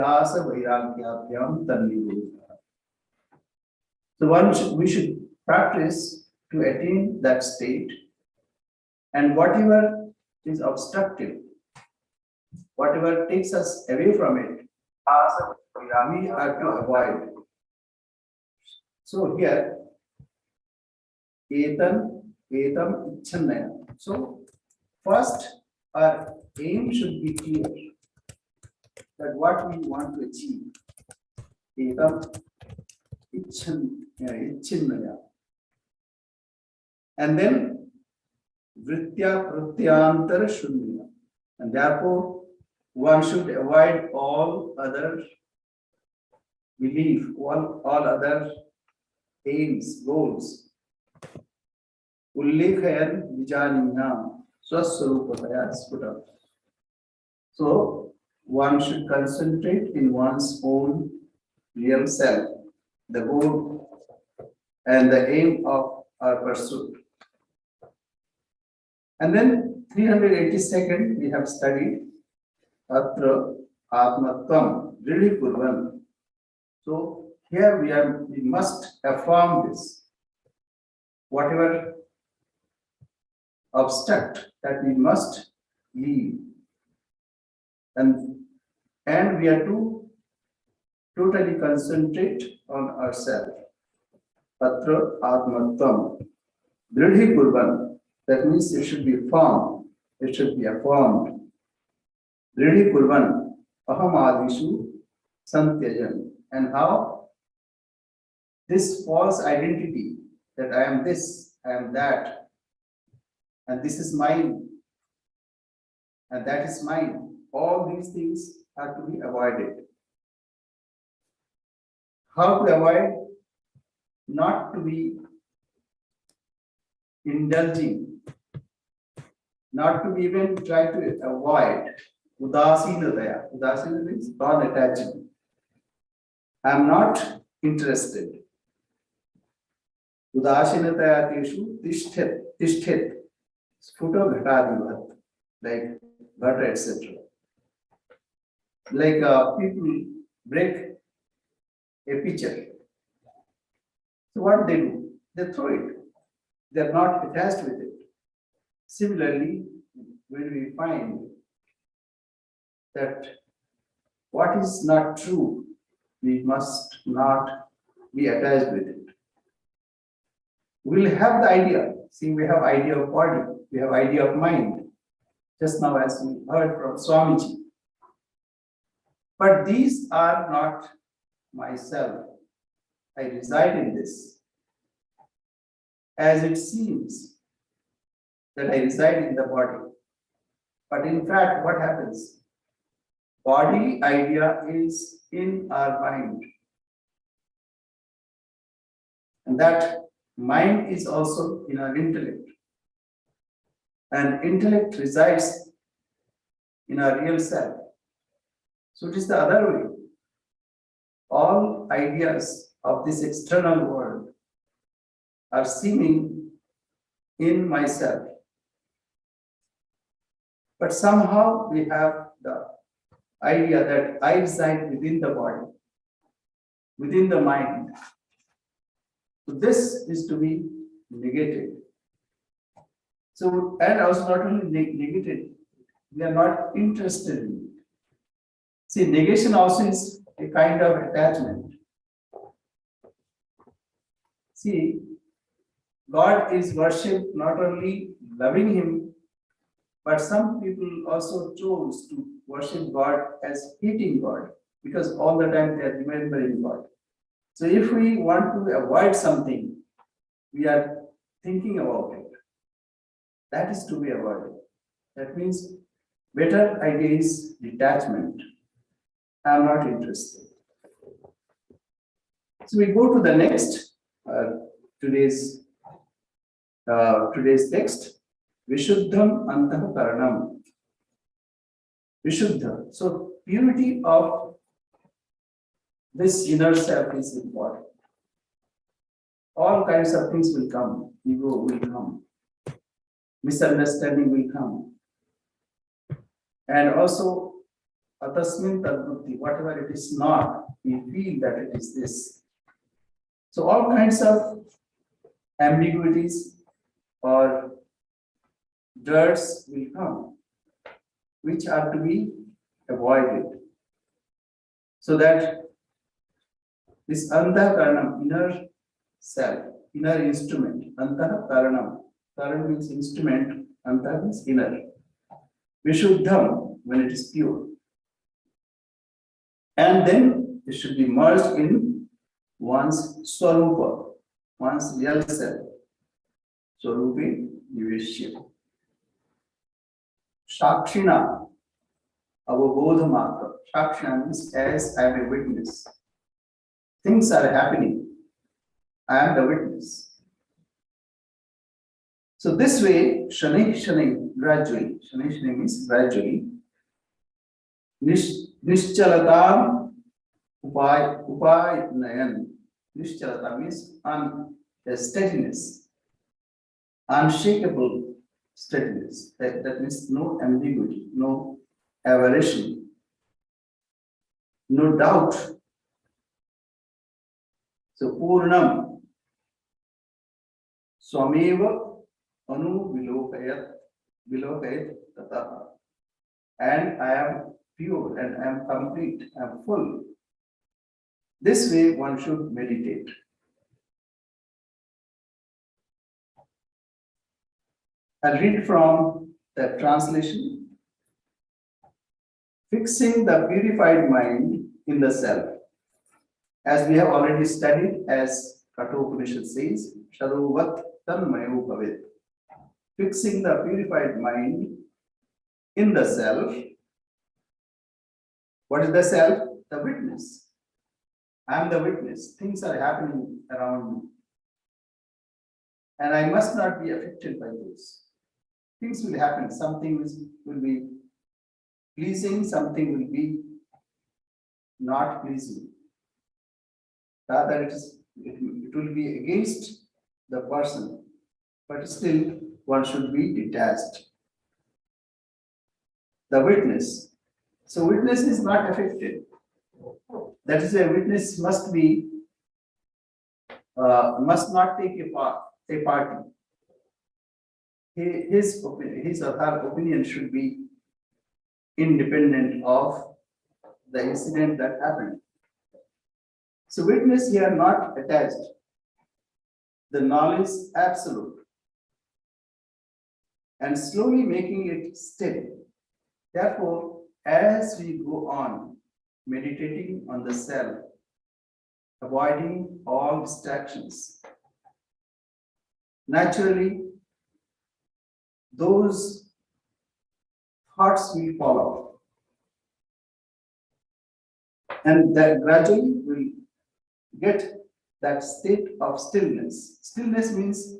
So we should practice to attain that state, and whatever is obstructive, whatever takes us away from it, we are to avoid. So here, etam ichchanaya. So first, our aim should be clear that what we want to achieve. Etam ichchanaya. And then vritya pratyantara shunya. And therefore, one should avoid all other belief, all other aims, goals. Ullekhayan vijanina swaswarupataya sputa. So one should concentrate in one's own real self, the goal and the aim of our pursuit. And then 382nd we have studied Atra Atmatvam Dridhi Kurvan. So here we must affirm this. Whatever obstruct, that we must leave. And we are to totally concentrate on ourselves. Atra Atmatvam Dridhi Kurvan. That means it should be firm, it should be affirmed. Dridhi Kurvan Aham Adishu Santyajan. And how this false identity that I am this, I am that, and this is mine, and that is mine, all these things have to be avoided. How to avoid? Not to be indulging, not to even try to avoid udasinataya. Udasinataya means non-attachment. I am not interested. Udasinataya teshu tishthet sputo ghatadivat, like butter, etc. Like people break a pitcher. So what they do? They throw it. They are not attached with it. Similarly, when we find that what is not true, we must not be attached with it. We will have the idea. See, we have idea of body, we have idea of mind. Just now, as we heard from Swamiji. But these are not myself. I reside in this. As it seems that I reside in the body. But in fact, what happens? Body idea is in our mind. And that mind is also in our intellect. And intellect resides in our real self. So it is the other way. All ideas of this external world are seeming in myself. But somehow we have the idea that I reside within the body, within the mind. So this is to be negated. So, and also not only negated, we are not interested in it. See, negation also is a kind of attachment. See, God is worshipped not only loving Him, but some people also chose to worship God as hating God, because all the time they are remembering God. So if we want to avoid something, we are thinking about it. That is to be avoided. That means better idea is detachment. I am not interested. So we go to the next today's text. Vishuddham antah karanam. Vishuddha. So purity of this inner self is important. All kinds of things will come. Ego will come. Misunderstanding will come. And also atasmin tadbuddhi, whatever it is not, we feel that it is this. So all kinds of ambiguities or dirts will come, which are to be avoided. So that this antahkaranam, inner self, inner instrument, antahkaranam, karan means instrument, antah means inner. Vishuddham, when it is pure. And then it should be merged in one's swarupa, one's real self. Swarupi niveshya. Shakshina, avabodha matra. Shakshina means as I am a witness. Things are happening. I am the witness. So this way, shani, gradually. Shani means gradually. Nishchalatam upayanan. Nishchalata means steadiness, unshakable steadiness. That means no ambiguity, no aberration, no doubt. So Purnam Swameva Anu Vilokayat Tataha. And I am pure and I am complete, I am full. This way one should meditate. I'll read from the translation. Fixing the purified mind in the self. As we have already studied, as Kathopanishad says, Sharuvat Tanmayo Bhavit. Fixing the purified mind in the self. What is the self? The witness. I am the witness. Things are happening around me. And I must not be affected by those. Things will happen. Something will be pleasing, something will be not pleasing. Rather, it will be against the person, but still one should be detached. The witness. So witness is not affected. That is, a witness must not take a party. His or her opinion should be independent of the incident that happened. So witness here not attached. The knowledge absolute. And slowly making it steady. Therefore, as we go on meditating on the self, avoiding all distractions, naturally, those thoughts will follow. And that gradually will get that state of stillness. Stillness means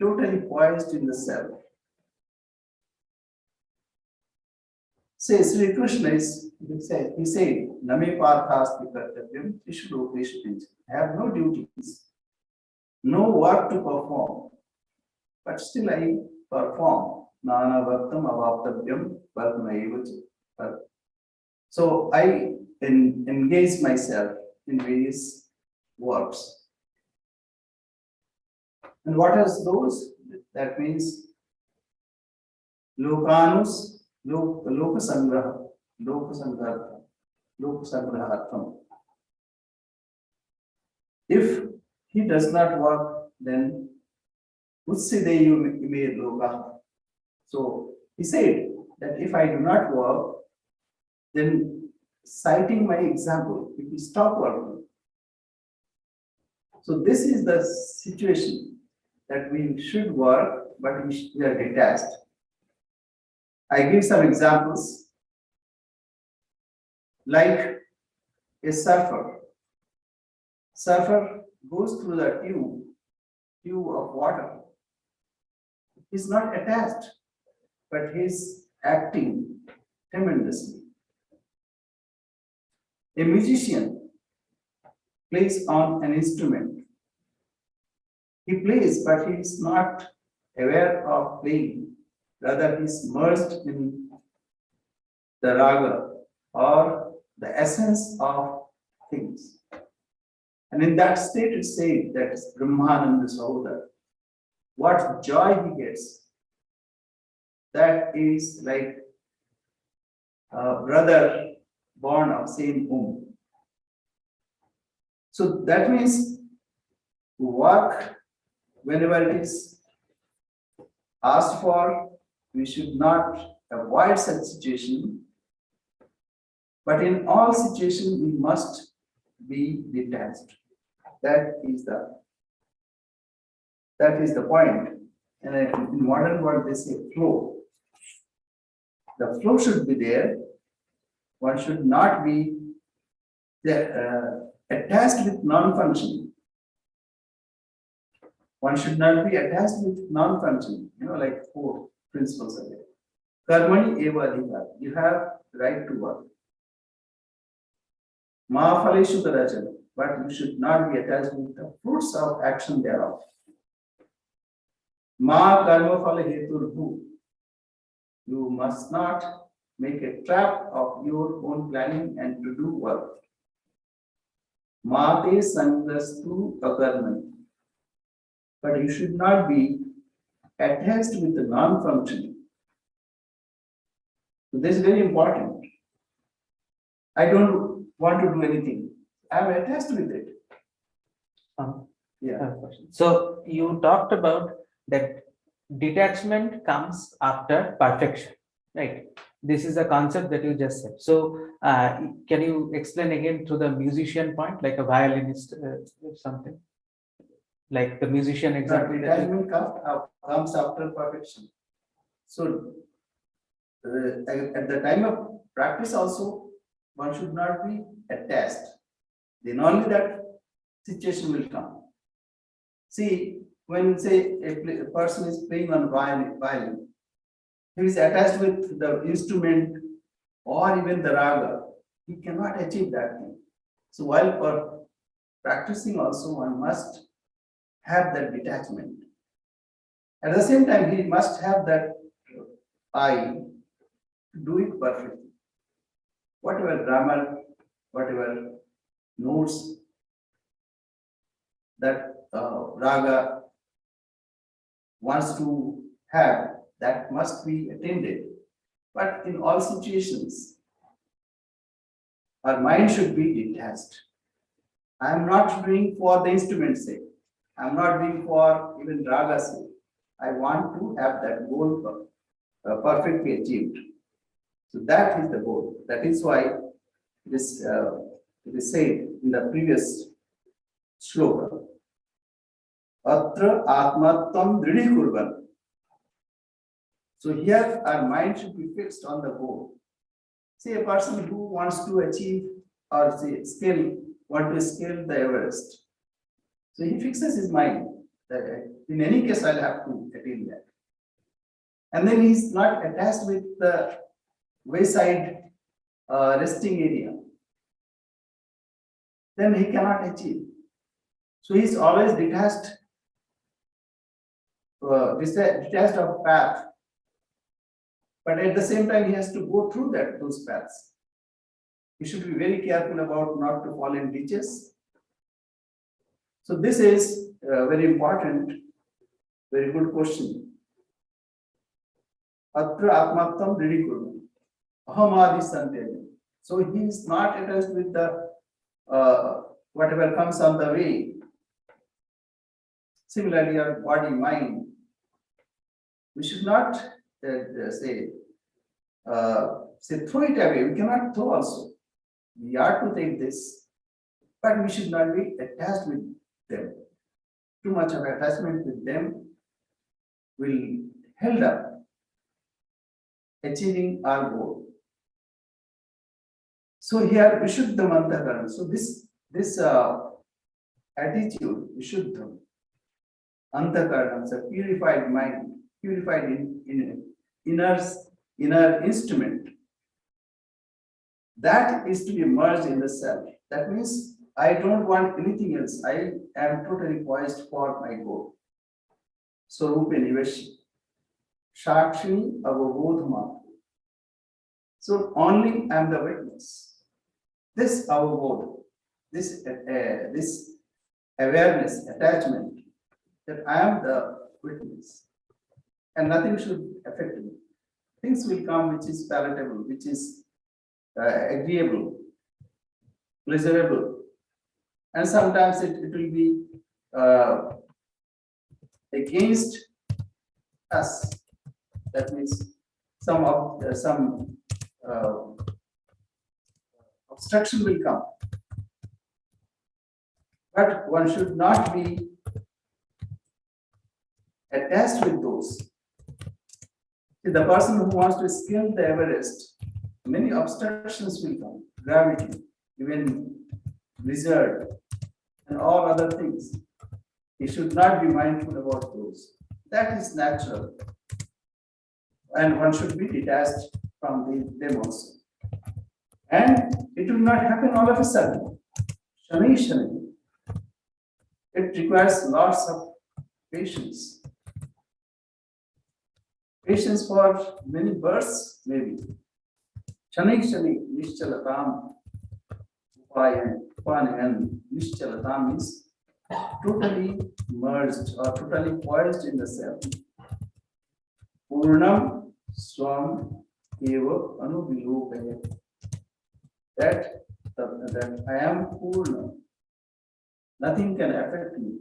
totally poised in the self. Say Sri Krishna he said, Name Parthasti Kartavyam Tishu Lokeshu. I have no duties, no work to perform, but still I perform. Nana Bhaktam Avaptavyam Bhartmaevachi. So I engage myself in various works. And what are those? That means Lokanus. Lokasangraha, Lokasangrahartham. If he does not work, then Utsideyu ime loka. So he said that if I do not work, then citing my example, if we stop working. So this is the situation that we should work, but we are detached. I give some examples, like a surfer. Surfer goes through the tube of water. He's not attached, but he's acting tremendously. A musician plays on an instrument. He plays, but he is not aware of playing. Rather, he is merged in the raga or the essence of things. And in that state, it's said that Brahmananda Sahoda, what joy he gets, that is like a brother born of same womb. So that means work, whenever it is asked for, we should not avoid such situation, but in all situations we must be detached. That is the point. And in modern world they say flow. The flow should be there. One should not be attached with non-functioning. One should not be attached with non-functioning. Like 4 principles are there. Karmani eva adhikar. You have right to work. Ma phaleshu kadachana. But you should not be attached with the fruits of action thereof. Ma karma phala hetur bhu. You must not make a trap of your own planning and to do work. Ma te sangastu akarmani. But you should not be attached with the non-functioning. So this is very important. I don't want to do anything. I am attached with it. Yeah. So you talked about that detachment comes after perfection, right? This is a concept that you just said. So can you explain again to the musician point, like a violinist, something? Like the musician example. Detachment comes after perfection. So at the time of practice also, one should not be attached. Then only that situation will come. See, when say a person is playing on violin, he is attached with the instrument or even the raga, he cannot achieve that thing. So while for practicing also, one must have that detachment. At the same time, he must have that eye to do it perfectly. Whatever grammar, whatever notes that raga wants to have, that must be attended. But in all situations, our mind should be detached. I am not doing for the instrument's sake. I am not doing for even raga's sake. I want to have that goal perfectly achieved. So that is the goal. That is why it is said in the previous shloka. Atra atmatvam dridhi kurvan. So here our mind should be fixed on the goal. Say a person who wants to achieve or say want to scale the Everest. So he fixes his mind that in any case I'll have to attain that. And then he's not attached with the wayside resting area. Then he cannot achieve. So he's always detached of path. But at the same time, he has to go through those paths. He should be very careful about not to fall in ditches. So this is a very important, very good question. Atra atmattam dridhi kurvan. Ahamadi santya. So he is not attached with the whatever comes on the way. Similarly, our body, mind. We should not say throw it away. We cannot throw also. We are to take this, but we should not be attached with them. Too much of attachment with them will held up achieving our goal. So here Vishuddham Antakaran. So this attitude, Vishuddham Antakaran, is a purified mind, purified in inner instrument. That is to be merged in the self. That means I don't want anything else. I am totally poised for my goal. Swarupe Niveshi. Shakshini Avabodhma. So only I am the witness. This our goal, this awareness, attachment, that I am the witness, and nothing should affect me. Things will come which is palatable, which is agreeable, pleasurable, and sometimes it will be against us. That means some obstruction will come, but one should not be attached with those. See, the person who wants to scale the Everest, many obstructions will come, gravity, even blizzard, and all other things. He should not be mindful about those. That is natural. And one should be detached from them also. And it will not happen all of a sudden. Shani Shani. It requires lots of patience. Patience for many births, maybe. Shani Shani Nishchalatam Upayan Nishchalatam means totally merged or totally poised in the self. Purnam Swam Eva Anuvilopaya. That I am Purna. Nothing can affect me.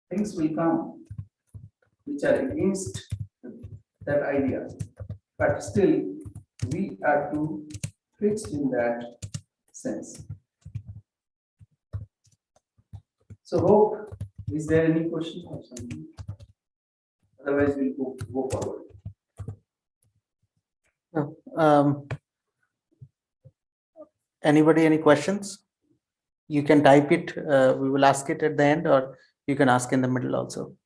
Things will come which are against that idea. But still, we are too fixed in that sense. So hope, is there any question or something? Otherwise, we'll go forward. Anybody, any questions? You can type it. We will ask it at the end, or you can ask in the middle also.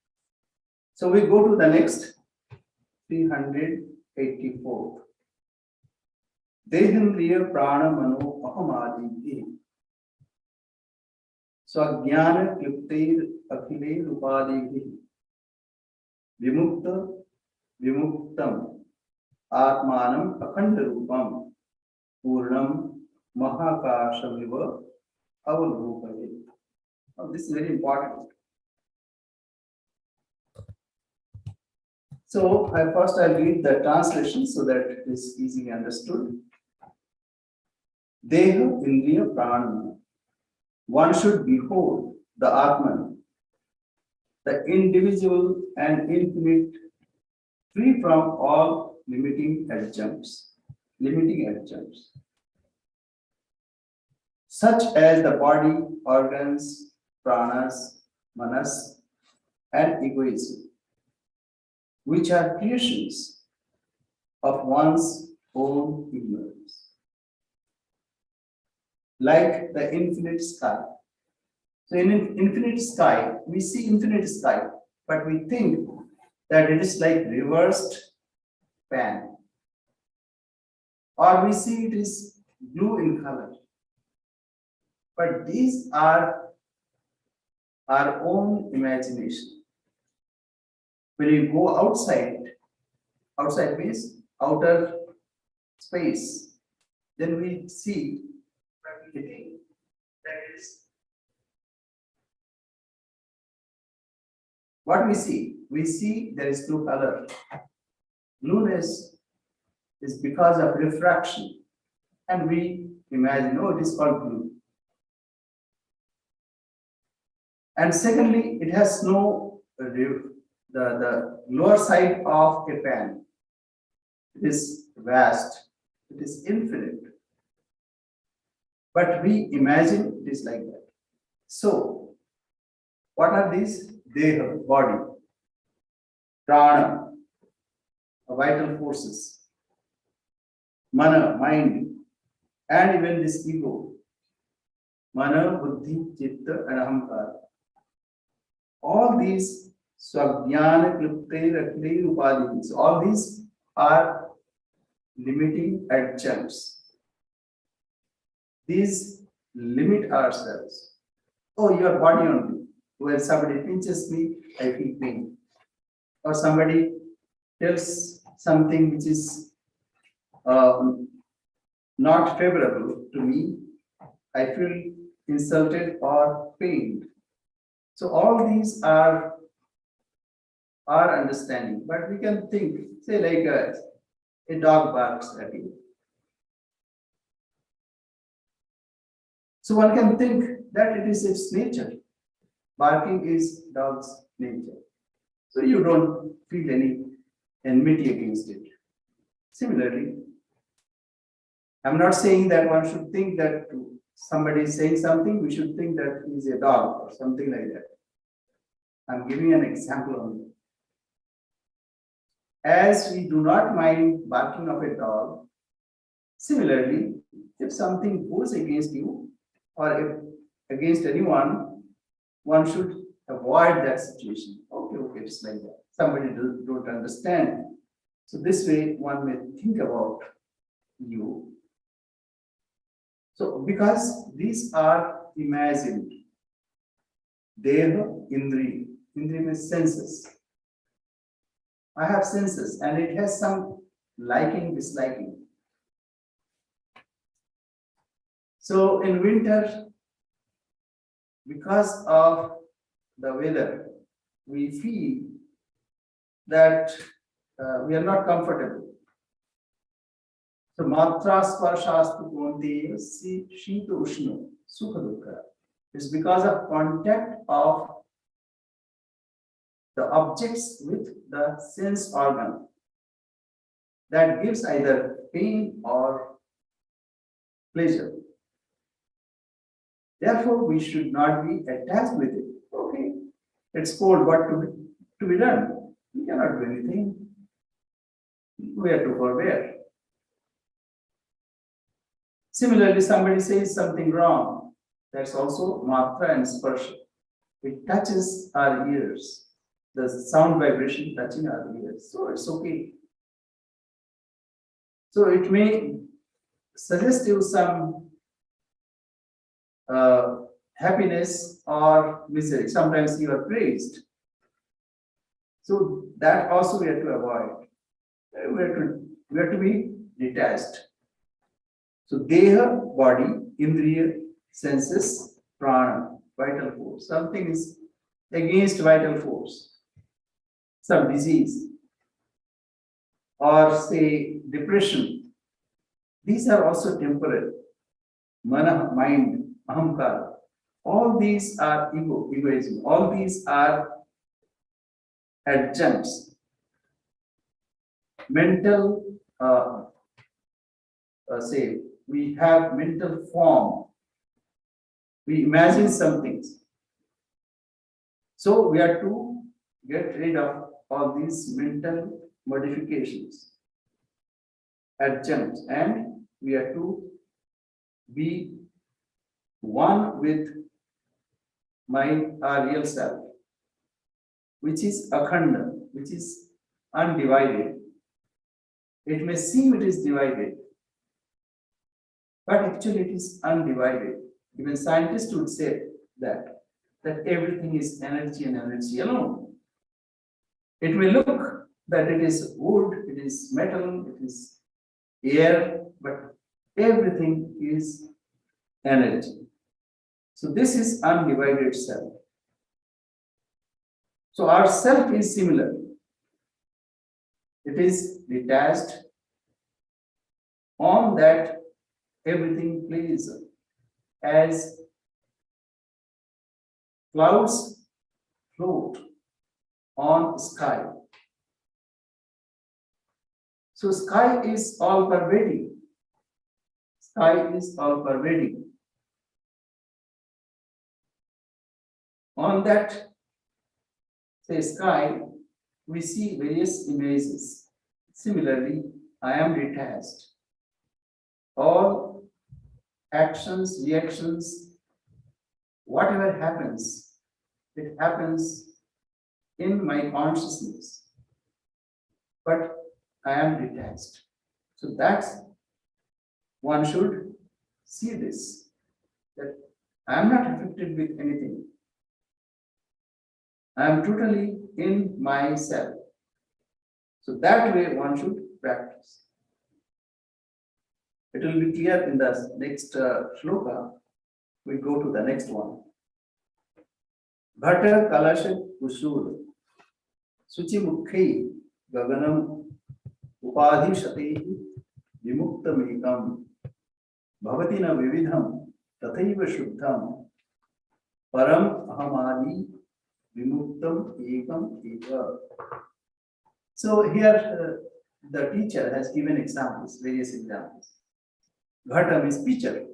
So we go to the next 384. Dehendriya prana mano ahamadi. Swagyana kliptair akhile rupadi. Vimukta vimuktam atmanam akhanda rupam purnam mahakashamiva avalokayet. Now this is very important. So I'll read the translation so that it is easily understood. Deha Indriya Prana. One should behold the Atman, the indivisible and infinite, free from all limiting adjuncts, such as the body, organs, pranas, manas, and egoism, which are creations of one's own ignorance. Like the infinite sky. So in an infinite sky, we see infinite sky, but we think that it is like reversed pan. Or we see it is blue in color. But these are our own imagination. When you go outside means outer space, then we see everything that is what we see. We see there is no color. Blueness is because of refraction, and we imagine, oh, it is called blue. And secondly, it has no the lower side of a pan. It is vast, it is infinite. But we imagine it is like that. So, what are these? Deha, body, prana, vital forces, mana, mind, and even this ego, mana, buddhi, chitta, and ahamkara. All these swagyana, klipte, rakli, upadhi, all these are limiting adjuncts. These limit ourselves. Oh, your body only. When somebody pinches me, I feel pain. Or somebody tells something which is not favorable to me, I feel insulted or pained. So all these are our understanding, but we can think, say like a dog barks at you. So one can think that it is its nature. Barking is dog's nature. So you don't feel any enmity against it. Similarly, I'm not saying that one should think that somebody is saying something, we should think that he's a dog or something like that. I'm giving an example only. As we do not mind barking of a dog, similarly, if something goes against you or if against anyone, one should avoid that situation. Okay, it's like that. Somebody don't understand. So this way one may think about you. So because these are imagined, Deha, Indri. Indri means senses. I have senses and it has some liking, disliking. So in winter, because of the weather, we feel that we are not comfortable. So matra sparshasthu konteya shita ushna sukha dukkha. It's because of contact of the objects with the sense organ that gives either pain or pleasure. Therefore, we should not be attached with it. Okay, it's cold, what to be done? We cannot do anything. We have to forbear. Similarly, somebody says something wrong. That's also matra and sparsha. It touches our ears. The sound vibration touching our ears. So it's okay. So it may suggest you some happiness or misery. Sometimes you are praised. So that also we have to avoid. We have to be detached. So deha, body, indriya, senses, prana, vital force. Something is against vital force. Some disease or say depression. These are also temporary. Mana, mind, ahamkara. All these are egoism. All these are adjuncts. Mental, say, we have mental form. We imagine some things. So we are to get rid of all these mental modifications, adjuncts, and we are to be one with our real self, which is akhanda, which is undivided. It may seem it is divided, but actually it is undivided. Even scientists would say that everything is energy and energy alone. It may look that it is wood, it is metal, it is air, but everything is energy. So this is undivided self. So our self is similar. It is detached. On that, everything plays as clouds float on sky. So sky is all pervading. Sky is all pervading. On that, say sky, we see various images. Similarly, I am detached. All actions, reactions, whatever happens, it happens in my consciousness. But I am detached. So that's one should see this, that I am not affected with anything. I am totally in myself. So that way one should practice. It will be clear in the next shloka. We go to the next one. Bhatta Kalasha Kusur Suchi Mukhi Gaganam Upadhi Shati Vimukta Mekam Bhavatina Vividham Tathaiva Shuddham Param Ahamadi Vimuktam Ekam Eva. So here the teacher has given examples, various examples. Ghata means pitcher,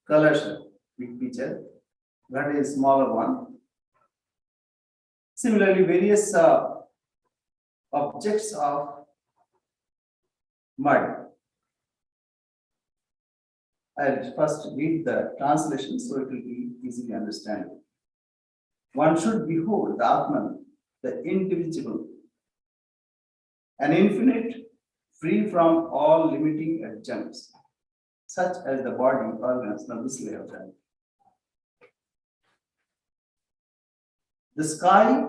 Kalasha, big pitcher, Ghata is smaller one. Similarly, various objects of mud. I'll first read the translation so it will be easily understandable. One should behold the Atman, the indivisible, an infinite, free from all limiting adjuncts, such as the body, organs. Now this way of that. The sky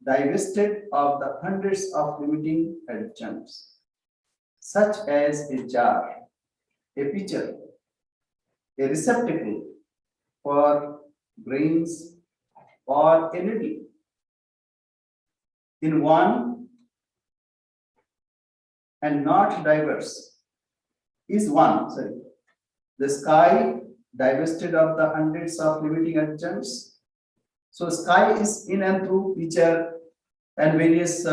divested of the hundreds of limiting adjuncts, such as a jar, a pitcher, a receptacle for grains, or a needle. In one and not diverse is one. Sorry. The sky divested of the hundreds of limiting adjuncts. So sky is in and through pitcher and various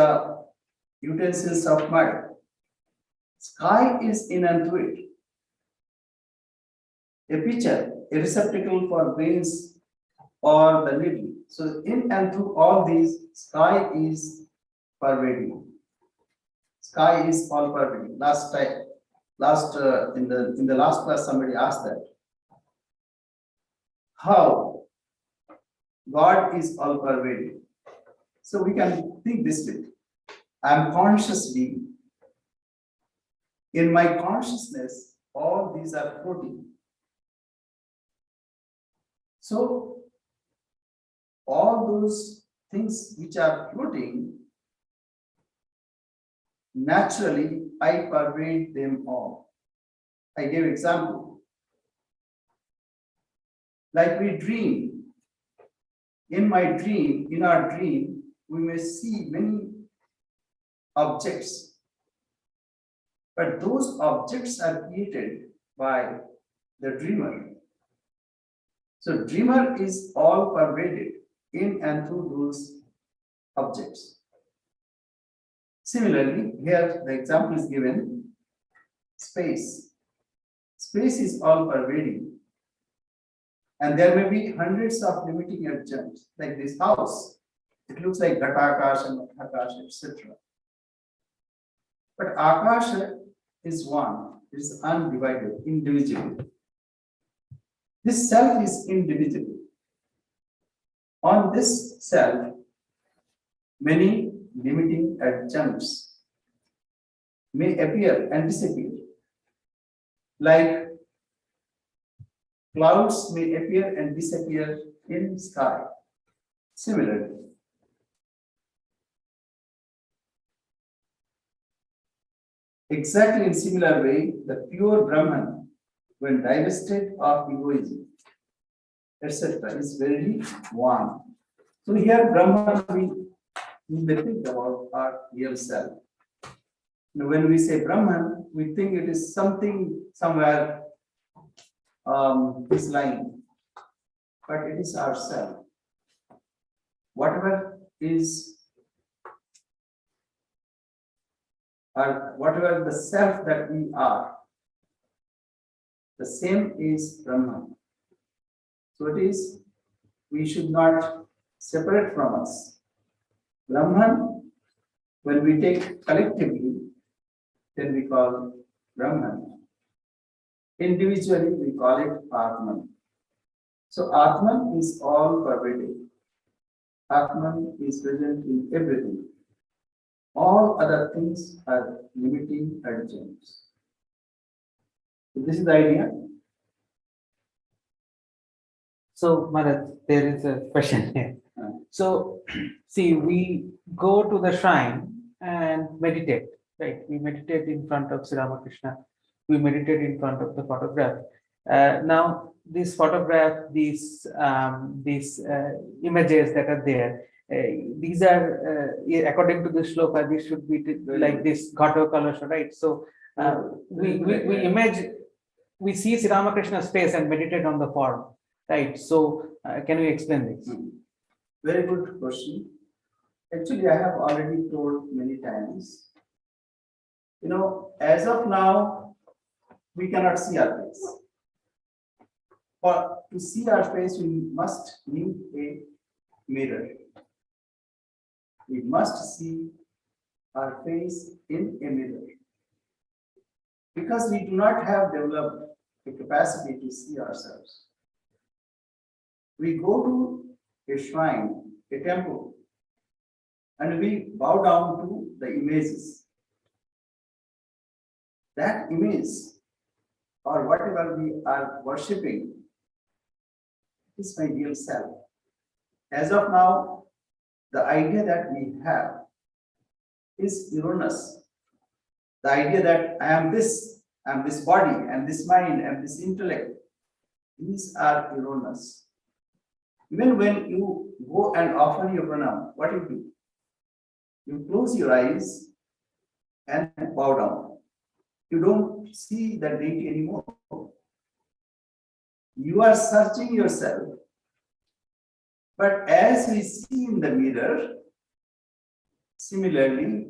utensils of mud. Sky is in and through it. A pitcher, a receptacle for grains or the needle. So in and through all these, sky is pervading. Sky is all pervading. In the last class, somebody asked that. How God is all pervading. So we can think this way. I am conscious being. In my consciousness, all these are floating. So all those things which are floating, naturally I pervade them all. I gave example. Like we dream. In our dream, we may see many objects, but those objects are created by the dreamer. So dreamer is all pervaded in and through those objects. Similarly, here the example is given, space. Space is all pervading. And there may be hundreds of limiting adjuncts, like this house. It looks like Ghatakash and Mathakash, etc. But Akasha is one, it is undivided, indivisible. This self is indivisible. On this self, many limiting adjuncts may appear and disappear, like clouds may appear and disappear in sky. Similarly, exactly in similar way, the pure Brahman, when divested of egoism, etc., is very one. So here Brahman, we may think about our real self. Now, when we say Brahman, we think it is something somewhere this line, but it is ourself. Whatever is whatever the self that we are, the same is Brahman. So it is, we should not separate from us. Brahman, when we take collectively, then we call Brahman. Individually, we call it Atman. So Atman is all pervading. Atman is present in everything. All other things are limiting adjuncts. So this is the idea. So, Maharaj, there is a question here. So, see, we go to the shrine and meditate, right? We meditate in front of Sri Ramakrishna. we meditate in front of the photograph. Now, this photograph, these images that are there, these are according to the shloka, this should be like this Ghato Kalasha, right? So we imagine, we see Sri Ramakrishna's face and meditate on the form, right? So can you explain this? Very good question. Actually, I have already told many times. You know, as of now, we cannot see our face. For to see our face, we must need a mirror. We must see our face in a mirror. Because we do not have developed the capacity to see ourselves. We go to a shrine, a temple, and we bow down to the images. That image or whatever we are worshipping is my real self. As of now, the idea that we have is erroneous. The idea that I am this body, I am this mind, I am this intellect, these are erroneous. Even when you go and offer your pranam, what do? You close your eyes and bow down. You don't see the deity anymore. You are searching yourself. But as we see in the mirror, similarly,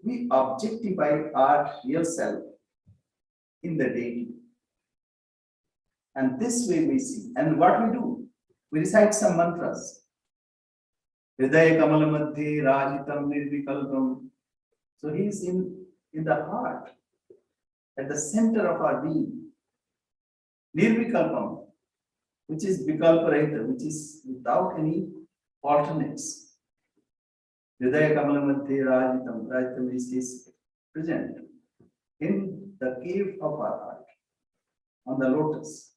we objectify our real self in the deity. And this way we see. And what we do? We recite some mantras. Hridaya Kamala Madhye Rajitam Nirvikalpam. So he is in the heart, at the center of our being. Nirvikalpam, which is Vikalparahita, which is without any alternates. Hridaya Kamala Madhye Rajitam. Rajitam is present in the cave of our heart, on the lotus.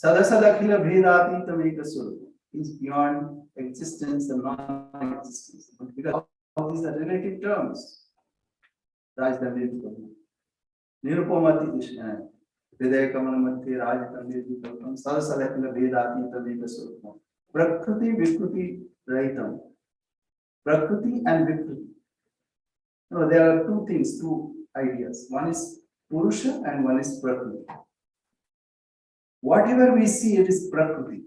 Sadasadakhila Bhedatitam Ekasur is beyond existence and non-existence. Because all these are relative terms. Rajdam Nirupamati Ishna. Hridaya Kamala Madhye Rajitam Nirvikalpam Sadasadakhila Bhedatitam Ekasur. Prakriti Vikruti Rahitam. Prakriti and Vikruti. No, there are two things, two ideas. One is Purusha and one is Prakriti. Whatever we see, it is Prakriti.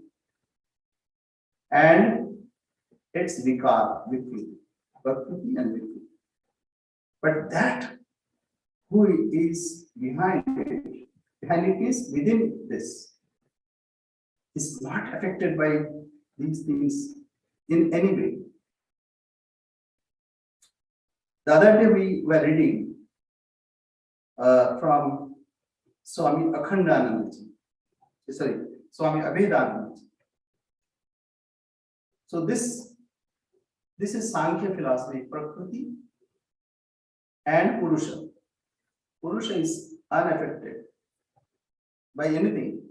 And it's Vikar, Vikruti. Prakriti and Vikruti. But that who is behind it is within this, is not affected by these things in any way. The other day we were reading from Swami Akhandanandaji. Sorry, Swami Abhedanandaji. So this is Sankhya philosophy, Prakriti and Purusha. Purusha is unaffected by anything.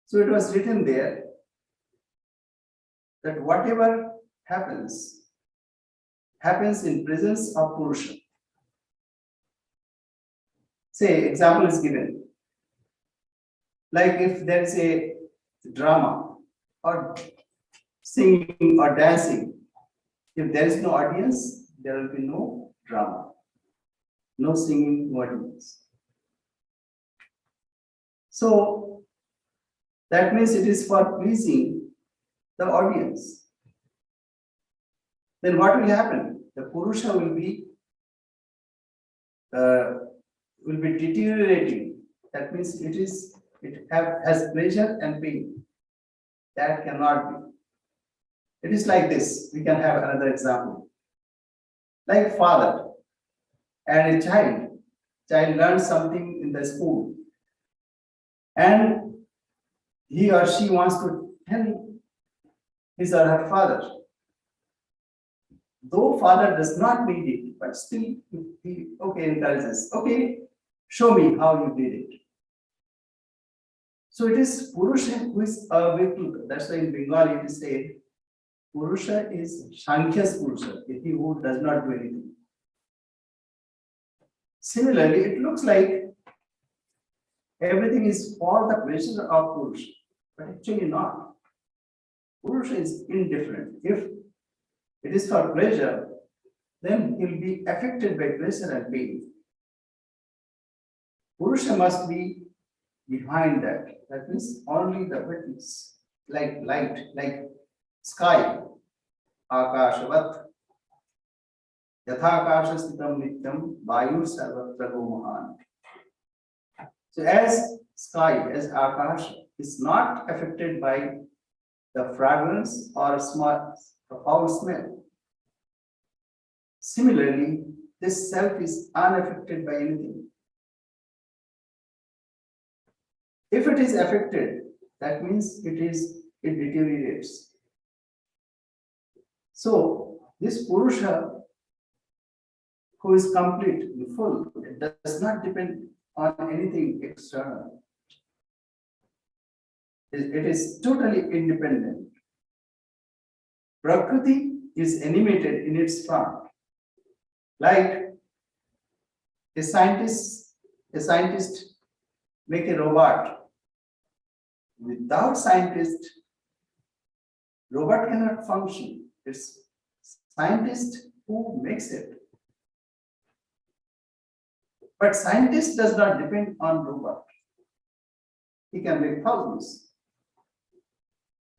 So it was written there that whatever happens in presence of Purusha. Say, example is given. Like if there is a drama or singing or dancing, if there is no audience, there will be no drama, no singing, no audience. So that means it is for pleasing the audience. Then what will happen? The Purusha will be deteriorating. That means it has pleasure and pain. That cannot be. It is like this. We can have another example. Like father and a child. Child learns something in the school. And he or she wants to tell his or her father. Though father does not need it, but still he encourages. Okay, show me how you did it. So it is Purusha who is a Vikruta. That's why in Bengali it is said, Purusha is Sankhya's Purusha, he who does not do anything. Similarly, it looks like everything is for the pleasure of Purusha, but actually not. Purusha is indifferent. If it is for pleasure, then he will be affected by pleasure and pain. Purusha must be behind that. That means only the witness, like light, like sky, akashavat, yathakasha sthitam nityam, vayu sarvatra mahan. So as sky, as akasha is not affected by the fragrance or foul smell. Similarly, this self is unaffected by anything. If it is affected, that means it deteriorates. So this Purusha who is complete, full, it does not depend on anything external. It is totally independent. Prakriti is animated in its front. Like a scientist make a robot. Without scientist, robot cannot function. It's scientist who makes it. But scientist does not depend on robot. He can make thousands.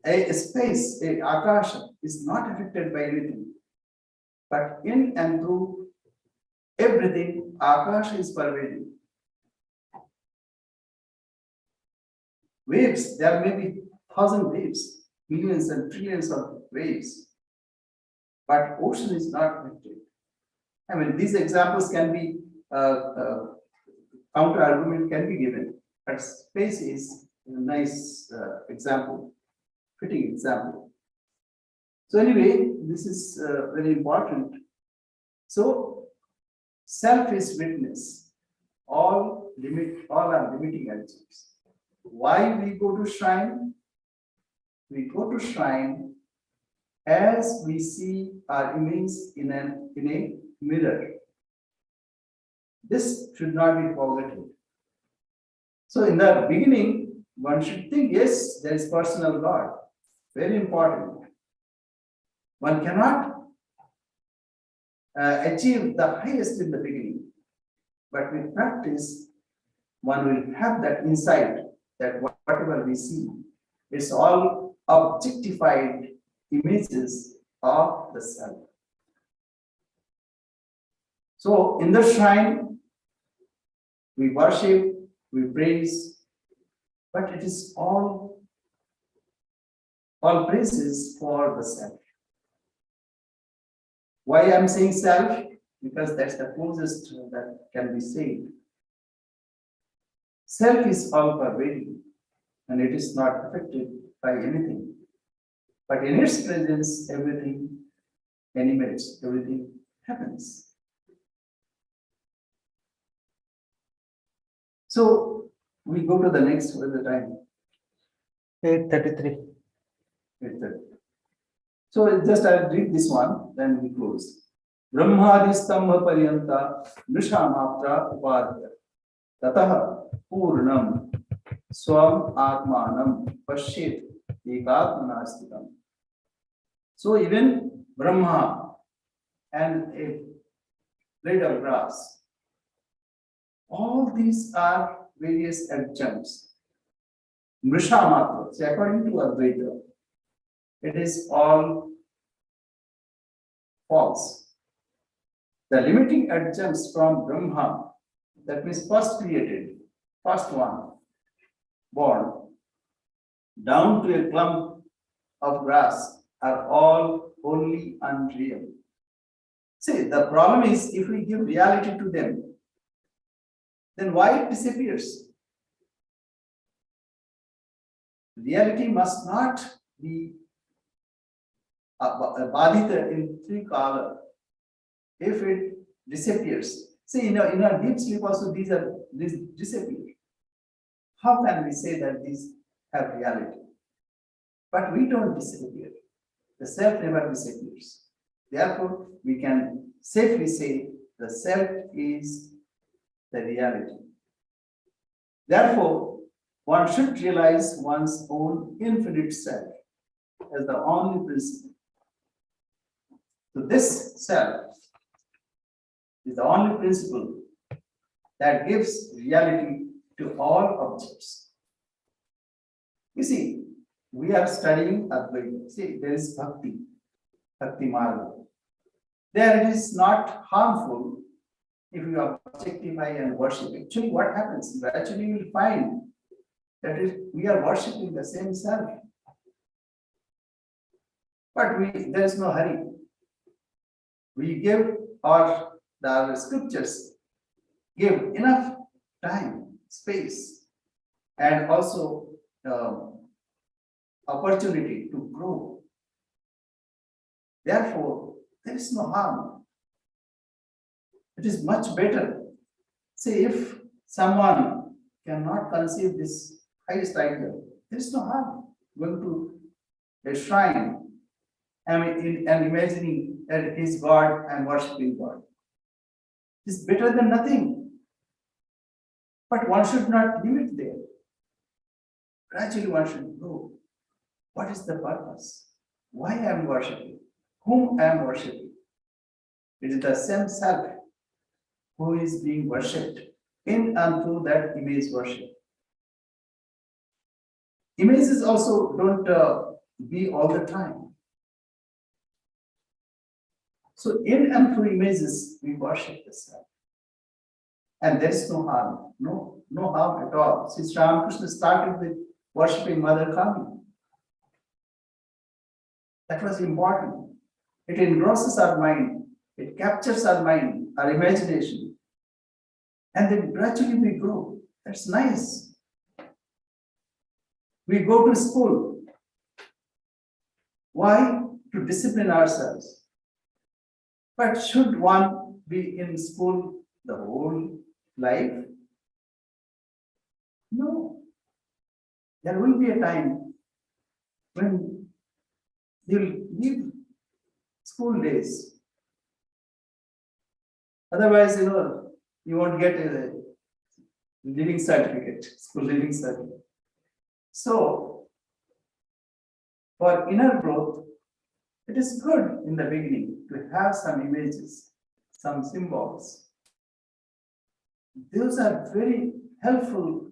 A space, a akasha, is not affected by anything. But in and through everything, akasha is pervading. Waves, there may be 1,000 waves, millions and trillions of waves. But ocean is not affected. I mean, these examples can be, counter argument can be given. But space is a nice example, fitting example. So anyway, this is very important. So self is witness. All are limiting agents. Why we go to shrine? We go to shrine as we see our image in a mirror. This should not be forgotten. So in the beginning, one should think, yes, there is personal God. Very important. One cannot achieve the highest in the beginning. But with practice, one will have that insight that whatever we see, it's all objectified images of the self. So in the shrine, we worship, we praise, but it is all praises for the self. Why I'm saying self? Because that's the closest that can be said. Self is all pervading and it is not affected by anything. But in its presence, everything animates, everything happens. So we go to the next, what is the time? 8:33. 8:30. So just I'll read this one, then we close. Brahmadi stambha paryanta nishamatra upadya tatah purnam swam atmanam pashyet ekatmana sthitam. So even Brahma and a blade of grass, all these are various adjuncts. Nishamatra, so according to Advaita, it is all false. The limiting adjuncts from Brahma, that means first created, first one, born, down to a clump of grass, are all wholly unreal. See, the problem is if we give reality to them, then why it disappears? Reality must not be badhita in three color. If it disappears, see, in a deep sleep also these disappear. How can we say that these have reality? But we don't disappear. The self never disappears. Therefore, we can safely say the self is the reality. Therefore, one should realize one's own infinite self as the only principle. So this self is the only principle that gives reality to all objects. You see, we are studying Advaita. See, there is bhakti, bhakti marga. There it is not harmful if you objectify and worship. Actually, what happens? Gradually, you will find that we are worshipping the same self. But there is no hurry. We give, or the scriptures give enough time, space, and also opportunity to grow. Therefore, there is no harm. It is much better. See, if someone cannot conceive this highest ideal, there is no harm going to a shrine and imagining that is God and worshiping God. It is better than nothing. But one should not leave it there. Gradually one should know what is the purpose, why I am worshiping, whom I am worshiping. It is the same self who is being worshipped in and through that image worship. Images also don't be all the time. So in and through images, we worship the self. And there is no harm, no harm at all. Since Ramakrishna started with worshipping Mother Kali, that was important. It engrosses our mind, it captures our mind, our imagination, and then gradually we grow. That's nice. We go to school. Why? To discipline ourselves. But should one be in school the whole life? No. There will be a time when you'll leave school days. Otherwise, you won't get a living certificate, school living certificate. So, for inner growth, it is good in the beginning to have some images, some symbols. Those are very helpful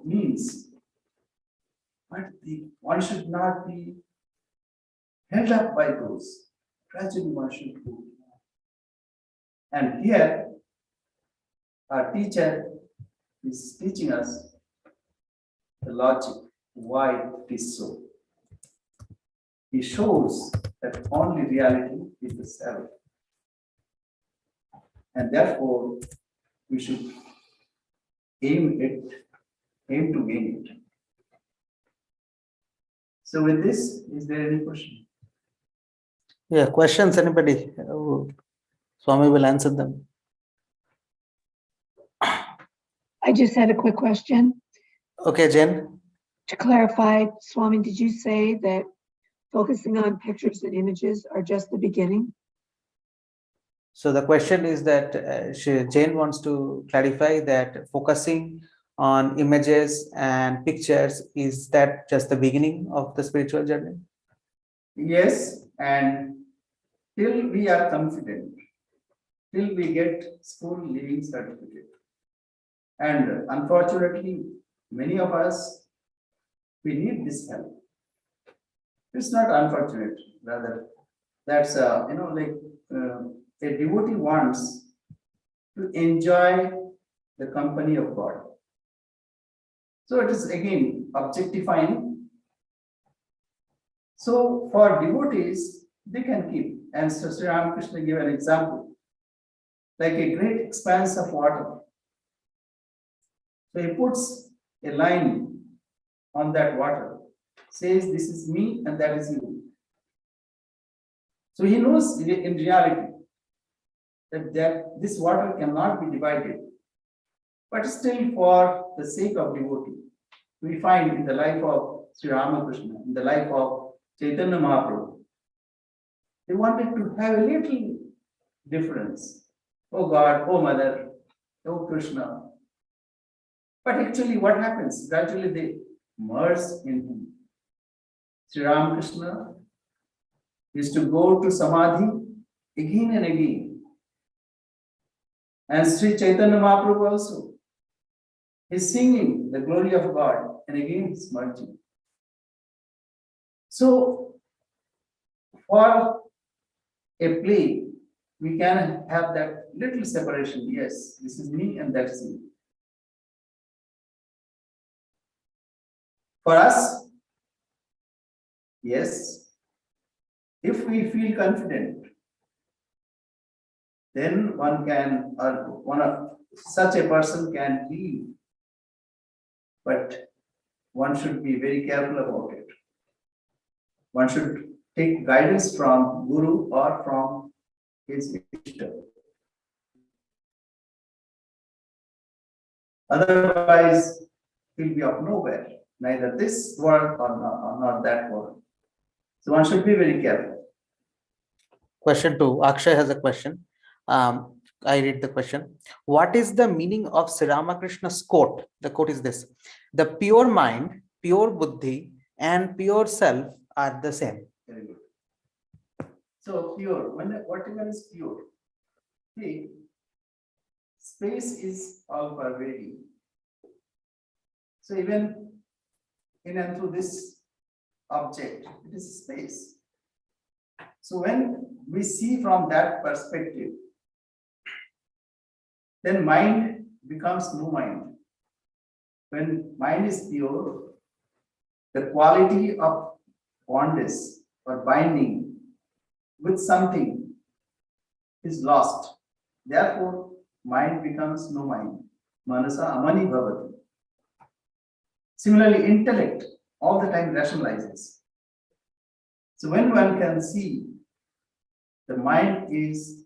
means, but one should not be held up by those. Gradually one should go. And here, our teacher is teaching us the logic, why it is so. He shows that only reality is the self. And therefore, we should aim to gain it. So with this, is there any question? Yeah, questions, anybody? Swami will answer them. I just had a quick question. Okay, Jen. To clarify, Swami, did you say that focusing on pictures and images are just the beginning? So the question is that Jane wants to clarify that focusing on images and pictures, is that just the beginning of the spiritual journey? Yes, and till we are confident, till we get school leaving certificate. And unfortunately, many of us, we need this help. It's not unfortunate, rather, that's a devotee wants to enjoy the company of God. So it is again objectifying. So for devotees, they can keep, and so Sri Ramakrishna gave an example, like a great expanse of water. So he puts a line on that water, says this is me and that is you. So he knows in reality that this water cannot be divided. But still, for the sake of devotee, we find in the life of Sri Ramakrishna, in the life of Chaitanya Mahaprabhu, they wanted to have a little difference. Oh God, oh Mother, oh Krishna. But actually, what happens? Gradually, they merge in him. Sri Ramakrishna used to go to Samadhi again and again. And Sri Chaitanya Mahaprabhu also is singing the glory of God and again he's merging. So, for a play, we can have that little separation. Yes, this is me and that's me. For us, yes, if we feel confident, then one can, or one of such a person can leave. But one should be very careful about it. One should take guidance from Guru or from his teacher. Otherwise, he'll be of nowhere, neither this world or not that world. So one should be very careful. Question 2. Akshay has a question. I read the question. What is the meaning of Sri Ramakrishna's quote? The quote is this: the pure mind, pure buddhi, and pure self are the same. Very good. So pure, whatever is pure. See, space is all pervading. So even in and through this object, it is space. So when we see from that perspective, then mind becomes no mind. When mind is pure, the quality of bondage or binding with something is lost. Therefore, mind becomes no mind. Manasa amani bhavati. Similarly, intellect all the time rationalizes. So when one can see the mind is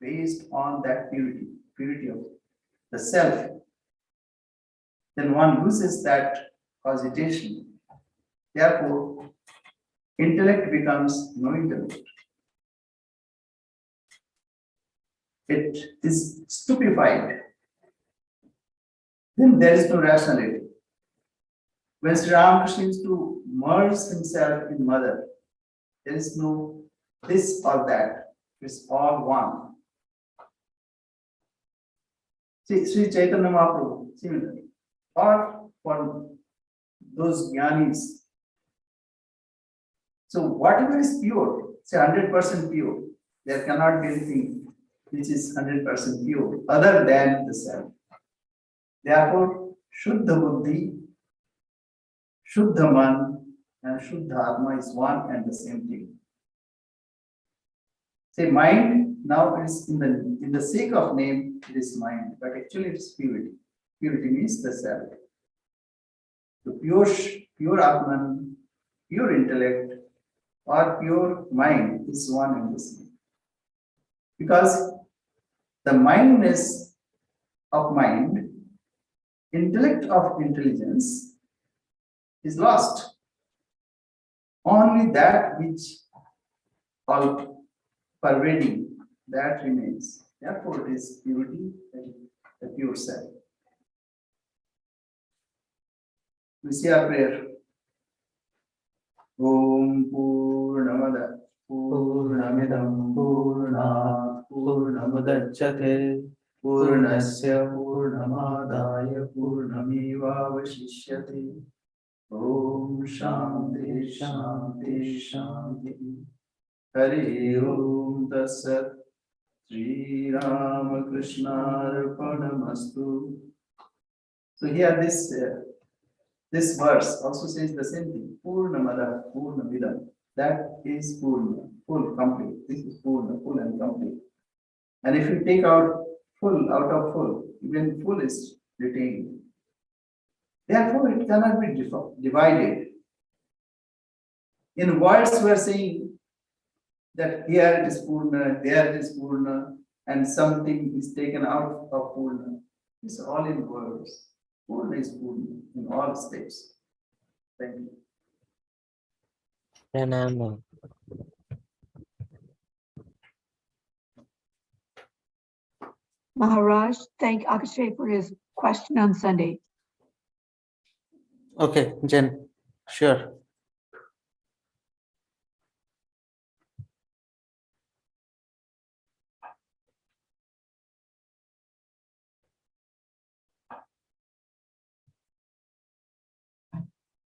based on that purity of the self, then one loses that cogitation. Therefore, intellect becomes no intellect. It is stupefied. Then there is no rationality. When Sri Ramakrishna is to merge himself in mother, there is no this or that. It's all one. See, Sri Chaitanya Mahaprabhu, similarly. Or for those jnanis. So whatever is pure, say 100% pure, there cannot be anything which is 100% pure other than the self. Therefore, Shuddha Buddhi, Shuddha Man, and Shuddha Atma is one and the same thing. Say mind, now it is in the sake of name, it is mind, but actually it's purity. Purity means the self. The pure Atman, pure intellect, or pure mind is one and the same. Because the mindness of mind, intellect of intelligence is lost. Only that which all pervading, that remains. Therefore, it is purity, the pure self. We see our prayer. Om Purnamada Purnamidam Purnat Purnamudachyate Purnasya Purnamadaya Purnamevavashishyate. Om Shanti Shanti Shanti. Hari Om Tatsat. Sri Ramakrishna Arpanamastu. So here this verse also says the same thing. Purnamada Purnamidam. That is Purna, full, complete. This is Purna, full and complete. And if you take out full out of full, even full is retained. Therefore, it cannot be divided. In words, we are saying that here it is Purna, there it is Purna, and something is taken out of Purna. It's all in words. Purna is Purna in all states. Thank you. Pranam. Maharaj, thank Akshay for his question on Sunday. Okay, Jen, sure.